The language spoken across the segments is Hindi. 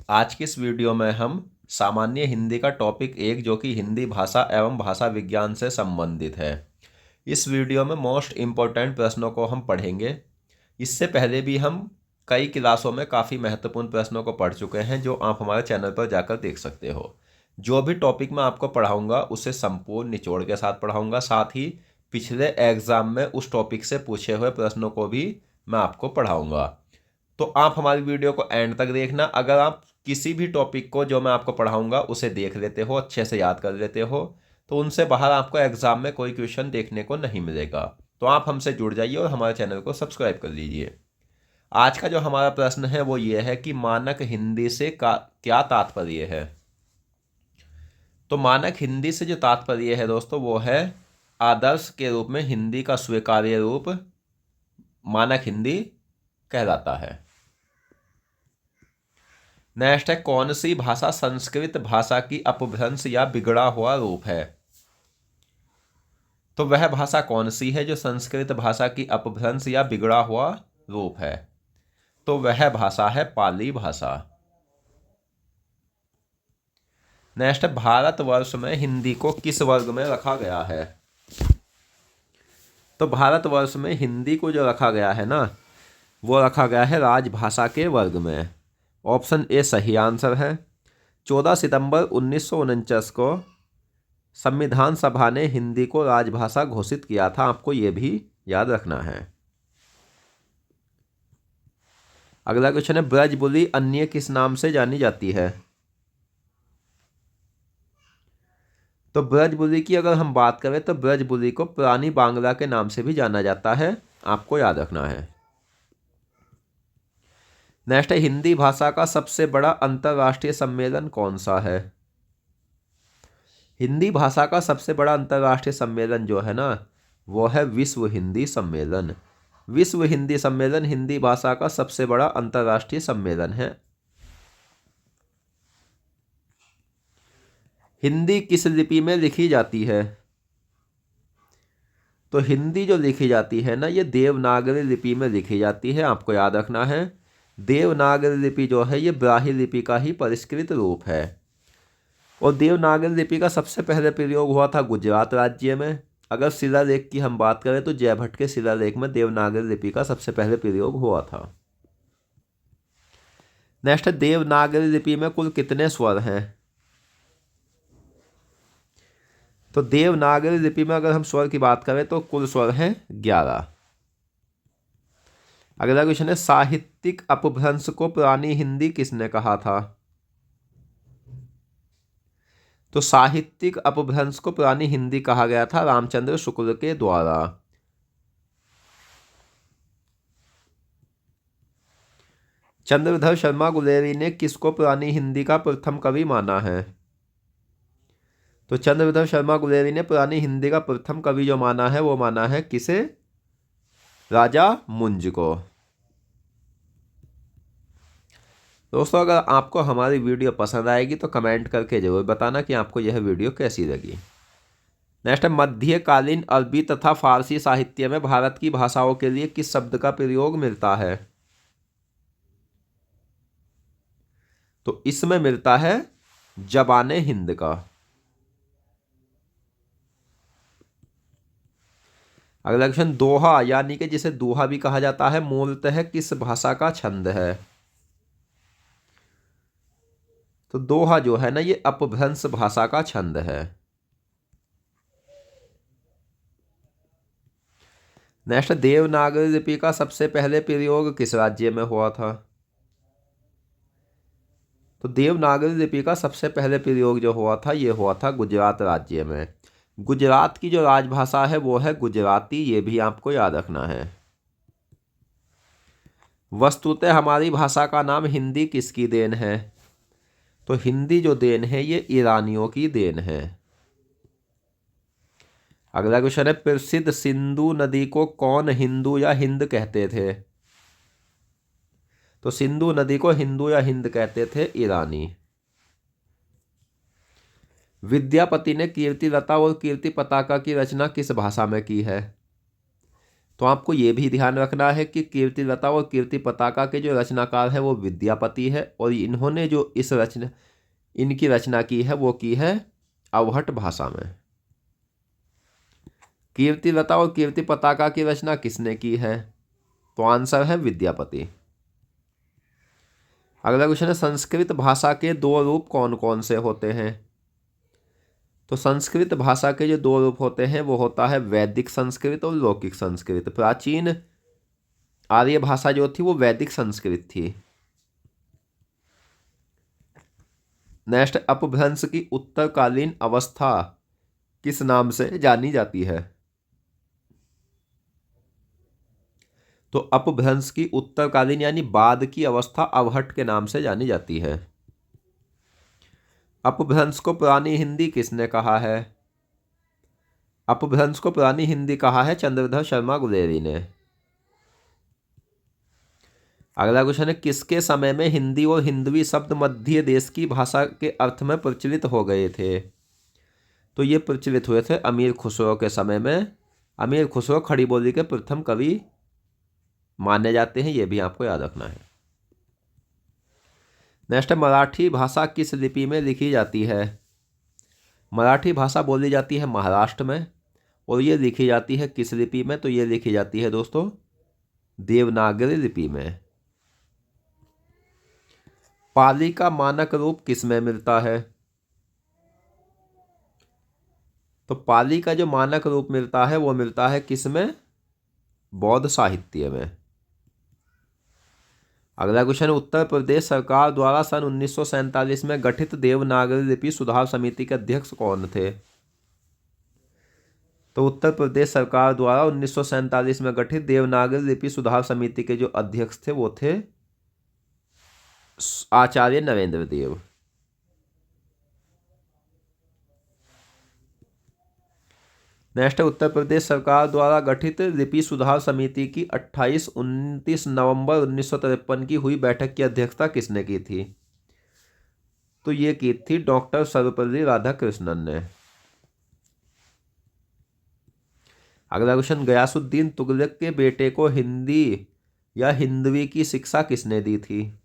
आज की इस वीडियो में हम सामान्य हिंदी का टॉपिक 1 जो कि हिंदी भाषा एवं भाषा विज्ञान से संबंधित है। इस वीडियो में मोस्ट इम्पोर्टेंट प्रश्नों को हम पढ़ेंगे। इससे पहले भी हम कई क्लासों में काफ़ी महत्वपूर्ण प्रश्नों को पढ़ चुके हैं जो आप हमारे चैनल पर जाकर देख सकते हो। जो भी टॉपिक मैं आपको पढ़ाऊंगा उसे संपूर्ण निचोड़ के साथ पढ़ाऊंगा, साथ ही पिछले एग्जाम में उस टॉपिक से पूछे हुए प्रश्नों को भी मैं आपको पढ़ाऊंगा। तो आप हमारी वीडियो को एंड तक देखना। अगर आप किसी भी टॉपिक को जो मैं आपको पढ़ाऊंगा उसे देख लेते हो, अच्छे से याद कर लेते हो, तो उनसे बाहर आपको एग्जाम में कोई क्वेश्चन देखने को नहीं मिलेगा। तो आप हमसे जुड़ जाइए और हमारे चैनल को सब्सक्राइब कर लीजिए। आज का जो हमारा प्रश्न है वो ये है कि मानक हिंदी से क्या तात्पर्य है। तो मानक हिंदी से जो तात्पर्य है दोस्तों वो है आदर्श के रूप में हिंदी का स्वीकार्य रूप मानक हिंदी कहलाता है। नेक्स्ट है, कौन सी भाषा संस्कृत भाषा की अपभ्रंश या बिगड़ा हुआ रूप है। तो वह भाषा कौन सी है जो संस्कृत भाषा की अपभ्रंश या बिगड़ा हुआ रूप है। तो वह भाषा है पाली भाषा। नेक्स्ट है, भारतवर्ष में हिंदी को किस वर्ग में रखा गया है। तो भारतवर्ष में हिंदी को जो रखा गया है ना, वो रखा गया है राजभाषा के वर्ग में। ऑप्शन ए सही आंसर है। 14 सितंबर 1949 को संविधान सभा ने हिंदी को राजभाषा घोषित किया था, आपको ये भी याद रखना है। अगला क्वेश्चन है, ब्रजबुली अन्य किस नाम से जानी जाती है। तो ब्रजबुली की अगर हम बात करें तो ब्रजबुली को पुरानी बांग्ला के नाम से भी जाना जाता है, आपको याद रखना है। नेक्स्ट है, हिंदी भाषा का सबसे बड़ा अंतर्राष्ट्रीय सम्मेलन कौन सा है। हिंदी भाषा का सबसे बड़ा अंतर्राष्ट्रीय सम्मेलन जो है ना, वो है विश्व हिंदी सम्मेलन। विश्व हिंदी सम्मेलन हिंदी भाषा का सबसे बड़ा अंतर्राष्ट्रीय सम्मेलन है। हिंदी किस लिपि में लिखी जाती है। तो हिंदी जो लिखी जाती है ना, ये देवनागरी लिपि में लिखी जाती है, आपको याद रखना है। देवनागरी लिपि जो है ये ब्राह्मी लिपि का ही परिष्कृत रूप है। और देवनागरी लिपि का सबसे पहले प्रयोग हुआ था गुजरात राज्य में। अगर शिलालेख की हम बात करें तो जयभट्ट के शिलालेख में देवनागरी लिपि का सबसे पहले प्रयोग हुआ था। नेक्स्ट, देवनागरी लिपि में कुल कितने स्वर हैं। तो देवनागरी लिपि में अगर हम स्वर की बात करें तो कुल स्वर हैं 11। अगला क्वेश्चन है, साहित्यिक अपभ्रंश को पुरानी हिंदी किसने कहा था। तो साहित्यिक अपभ्रंश को पुरानी हिंदी कहा गया था रामचंद्र शुक्ल के द्वारा। चंद्रधर शर्मा गुलेरी ने किसको पुरानी हिंदी का प्रथम कवि माना है। तो चंद्रधर शर्मा गुलेरी ने पुरानी हिंदी का प्रथम कवि जो माना है वो माना है किसे, राजा मुंज को। दोस्तों अगर आपको हमारी वीडियो पसंद आएगी तो कमेंट करके जरूर बताना कि आपको यह वीडियो कैसी लगी। नेक्स्ट है, मध्यकालीन अरबी तथा फारसी साहित्य में भारत की भाषाओं के लिए किस शब्द का प्रयोग मिलता है। तो इसमें मिलता है जबाने हिंद का। अगला क्वेश्चन, दोहा यानी कि जिसे दोहा भी कहा जाता है मूलतः किस भाषा का छंद है। तो दोहा जो है ना ये अपभ्रंश भाषा का छंद है। नेक्स्ट, देवनागरी लिपि का सबसे पहले प्रयोग किस राज्य में हुआ था। तो देवनागरी लिपि का सबसे पहले प्रयोग जो हुआ था ये हुआ था गुजरात राज्य में। गुजरात की जो राजभाषा है वो है गुजराती, ये भी आपको याद रखना है। वस्तुतः हमारी भाषा का नाम हिंदी किसकी देन है। तो हिंदी जो देन है ये ईरानियों की देन है। अगला क्वेश्चन है, प्रसिद्ध सिंधु नदी को कौन हिंदू या हिंद कहते थे। तो सिंधु नदी को हिंदू या हिंद कहते थे ईरानी। विद्यापति ने कीर्ति लता और कीर्ति पताका की रचना किस भाषा में की है। तो आपको ये भी ध्यान रखना है कि कीर्ति लता और कीर्ति पताका के जो रचनाकार है वो विद्यापति है, और इन्होंने जो इनकी रचना की है वो की है अवहट भाषा में। कीर्ति लता और कीर्ति पताका की रचना किसने की है? तो आंसर है विद्यापति। अगला क्वेश्चन है, संस्कृत भाषा के दो रूप कौन कौन से होते हैं? तो संस्कृत भाषा के जो दो रूप होते हैं वो होता है वैदिक संस्कृत और लौकिक संस्कृत। प्राचीन आर्य भाषा जो थी वो वैदिक संस्कृत थी। नेक्स्ट, अपभ्रंश की उत्तरकालीन अवस्था किस नाम से जानी जाती है? तो अपभ्रंश की उत्तरकालीन यानी बाद की अवस्था अवहट के नाम से जानी जाती है। अपभ्रंश को पुरानी हिंदी किसने कहा है? अपभ्रंश को पुरानी हिंदी कहा है चंद्रधर शर्मा गुलेरी ने। अगला क्वेश्चन है, किसके समय में हिंदी और हिंदवी शब्द मध्य देश की भाषा के अर्थ में प्रचलित हो गए थे? तो ये प्रचलित हुए थे अमीर खुसरो के समय में। अमीर खुसरो खड़ी बोली के प्रथम कवि माने जाते हैं, ये भी आपको याद रखना है। नेक्स्ट, मराठी भाषा किस लिपि में लिखी जाती है? मराठी भाषा बोली जाती है महाराष्ट्र में, और ये लिखी जाती है किस लिपि में? तो ये लिखी जाती है दोस्तों देवनागरी लिपि में। पाली का मानक रूप किस में मिलता है? तो पाली का जो मानक रूप मिलता है वो मिलता है किस में? बौद्ध साहित्य में। अगला क्वेश्चन, उत्तर प्रदेश सरकार द्वारा सन 1947 में गठित देवनागरी लिपि सुधार समिति के अध्यक्ष कौन थे? तो उत्तर प्रदेश सरकार द्वारा 1947 में गठित देवनागरी लिपि सुधार समिति के जो अध्यक्ष थे वो थे आचार्य नरेंद्र देव। नेक्स्ट, उत्तर प्रदेश सरकार द्वारा गठित लिपि सुधार समिति की 28-29 नवंबर 1953 की हुई बैठक की अध्यक्षता किसने की थी? तो ये की थी डॉक्टर सर्वपल्ली राधाकृष्णन ने। अगला क्वेश्चन, गयासुद्दीन तुगलक के बेटे को हिंदी या हिंदवी की शिक्षा किसने दी थी?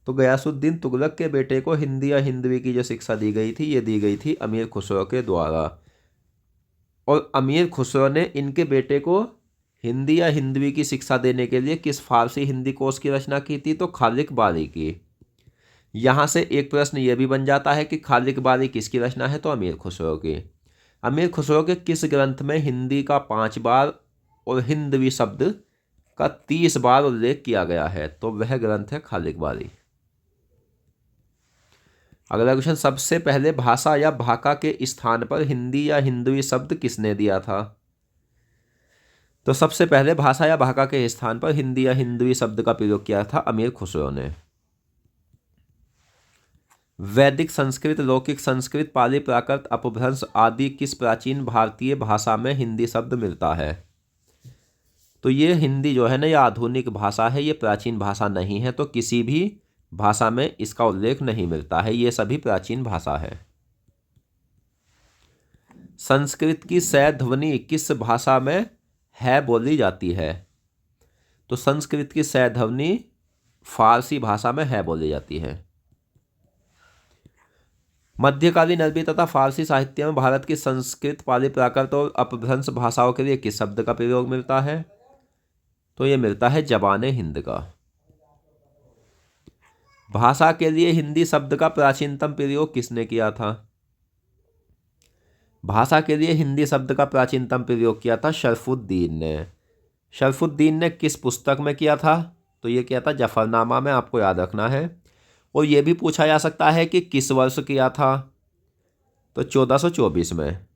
तो गयासुद्दीन तुगलक के बेटे को हिंदी या हिंदवी की जो शिक्षा दी गई थी ये दी गई थी अमीर खुसरो के द्वारा। और अमीर खुसरो ने इनके बेटे को हिंदी या हिंदवी की शिक्षा देने के लिए किस फारसी हिंदी कोश की रचना की थी? तो खालिक बारी की। यहाँ से एक प्रश्न ये भी बन जाता है कि खालिक बारी किसकी रचना है? तो अमीर खुसरो की। अमीर खुसरो के किस ग्रंथ में हिंदी का 5 बार और हिंदवी शब्द का 30 बार उल्लेख किया गया है? तो वह ग्रंथ है खालिक बारी। अगला क्वेश्चन, सबसे पहले भाषा या भाका के स्थान पर हिंदी या हिंदवी शब्द किसने दिया था? तो सबसे पहले भाषा या भाका के स्थान पर हिंदी या हिंदवी शब्द का प्रयोग किया था अमीर खुसरो ने। वैदिक संस्कृत, लौकिक संस्कृत, पाली, प्राकृत, अपभ्रंश आदि किस प्राचीन भारतीय भाषा में हिंदी शब्द मिलता है? तो ये हिंदी जो है ना, ये आधुनिक भाषा है, ये प्राचीन भाषा नहीं है। तो किसी भी भाषा में इसका उल्लेख नहीं मिलता है, ये सभी प्राचीन भाषा है। संस्कृत की सै ध्वनि किस भाषा में है बोली जाती है? तो संस्कृत की सै ध्वनि फारसी भाषा में है बोली जाती है। मध्यकालीन अरबी तथा फारसी साहित्य में भारत की संस्कृत, पाली, प्राकृत और अपभ्रंश भाषाओं के लिए किस शब्द का प्रयोग मिलता है? तो ये मिलता है ज़बान हिंद का। भाषा के लिए हिंदी शब्द का प्राचीनतम प्रयोग किसने किया था? भाषा के लिए हिंदी शब्द का प्राचीनतम प्रयोग किया था शरफुद्दीन ने। शरफुद्दीन ने किस पुस्तक में किया था? तो ये किया था जफरनामा में, आपको याद रखना है। और ये भी पूछा जा सकता है कि किस वर्ष किया था? तो 1424 में।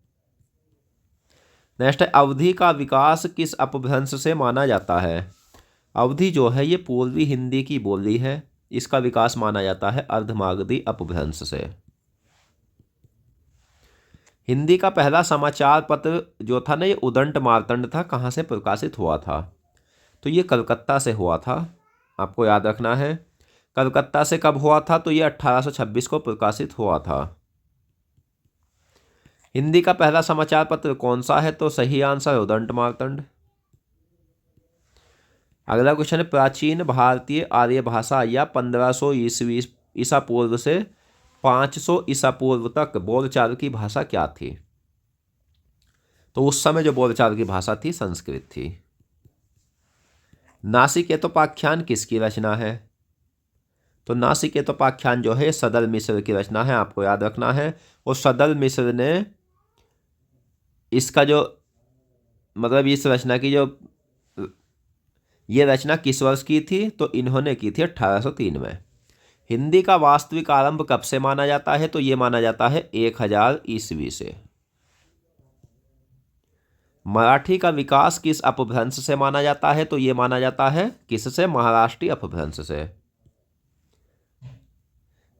नेक्स्ट है, अवधि का विकास किस अपभ्रंश से माना जाता है? अवधि जो है ये पूर्वी हिंदी की बोली है, इसका विकास माना जाता है अर्धमागधी अपभ्रंश से। हिंदी का पहला समाचार पत्र जो था ना ये उदंड मार्तंड था, कहाँ से प्रकाशित हुआ था? तो ये कलकत्ता से हुआ था, आपको याद रखना है। कलकत्ता से कब हुआ था? तो ये 1826 को प्रकाशित हुआ था। हिंदी का पहला समाचार पत्र कौन सा है? तो सही आंसर है उदंत मार्तंड। अगला क्वेश्चन है, प्राचीन भारतीय आर्य भाषा या 1500 ईस्वी ईसा पूर्व से 500 ईसा पूर्व तक बोलचाल की भाषा क्या थी? तो उस समय जो बोलचाल की भाषा थी संस्कृत थी। नासिकेतोपाख्यान किसकी रचना है? तो नासिकेतोपाख्यान जो है सदल मिश्र की रचना है, आपको याद रखना है। और सदल मिश्र ने इसका जो मतलब इस रचना की जो ये रचना किस वर्ष की थी? तो इन्होंने की थी 1803 में। हिंदी का वास्तविक आरंभ कब से माना जाता है? तो ये माना जाता है 1000 ईस्वी से। मराठी का विकास किस अपभ्रंश से माना जाता है? तो ये माना जाता है किससे? महाराष्ट्रीय अपभ्रंश से।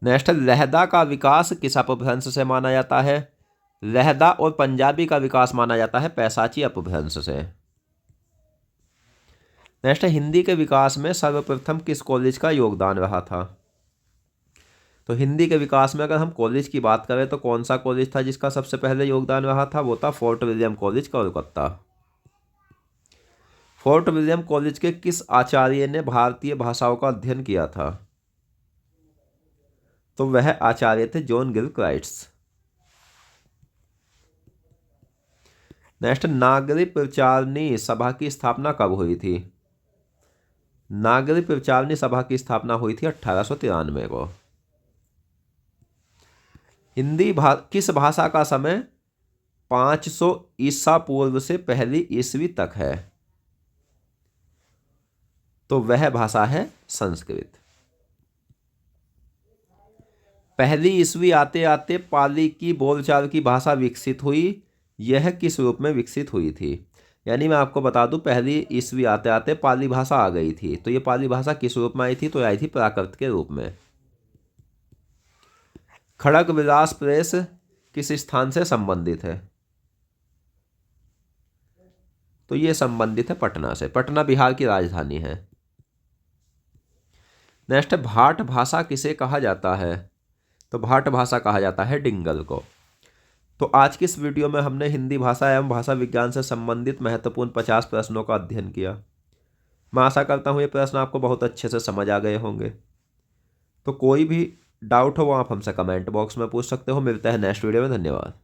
नेक्स्ट, लहदा का विकास किस अपभ्रंश से माना जाता है? लहदा और पंजाबी का विकास माना जाता है पैसाची अपभ्रंश से। नेक्स्ट, हिंदी के विकास में सर्वप्रथम किस कॉलेज का योगदान रहा था? तो हिंदी के विकास में अगर हम कॉलेज की बात करें तो कौन सा कॉलेज था जिसका सबसे पहले योगदान रहा था? वो था fort William college Kolkata. Fort William college के किस आचार्य ने भारतीय भाषाओं का अध्ययन किया था? तो वह आचार्य थे जॉन गिलक्राइट्स। नेक्स्ट, नागरिक प्रचारणी सभा की स्थापना कब हुई थी? नागरिक प्रचारणी सभा की स्थापना हुई थी 1893 को। किस भाषा का समय 500 ईसा पूर्व से पहली ईस्वी तक है? तो वह भाषा है संस्कृत। पहली ईस्वी आते आते पाली की बोलचाल की भाषा विकसित हुई। यह किस रूप में विकसित हुई थी? यानी मैं आपको बता दूं, पहली ईस्वी आते आते पाली भाषा आ गई थी। तो ये पाली भाषा किस रूप में आई थी? तो आई थी प्राकृत के रूप में। खड़ग विलास प्रेस किस स्थान से संबंधित है? तो ये संबंधित है पटना से। पटना बिहार की राजधानी है। नेक्स्ट, भाट भाषा किसे कहा जाता है? तो भाट भाषा कहा जाता है डिंगल को। तो आज की इस वीडियो में हमने हिंदी भाषा एवं भाषा विज्ञान से संबंधित महत्वपूर्ण 50 प्रश्नों का अध्ययन किया। मैं आशा करता हूँ ये प्रश्न आपको बहुत अच्छे से समझ आ गए होंगे। तो कोई भी डाउट हो वो आप हमसे कमेंट बॉक्स में पूछ सकते हो। मिलते हैं नेक्स्ट वीडियो में। धन्यवाद।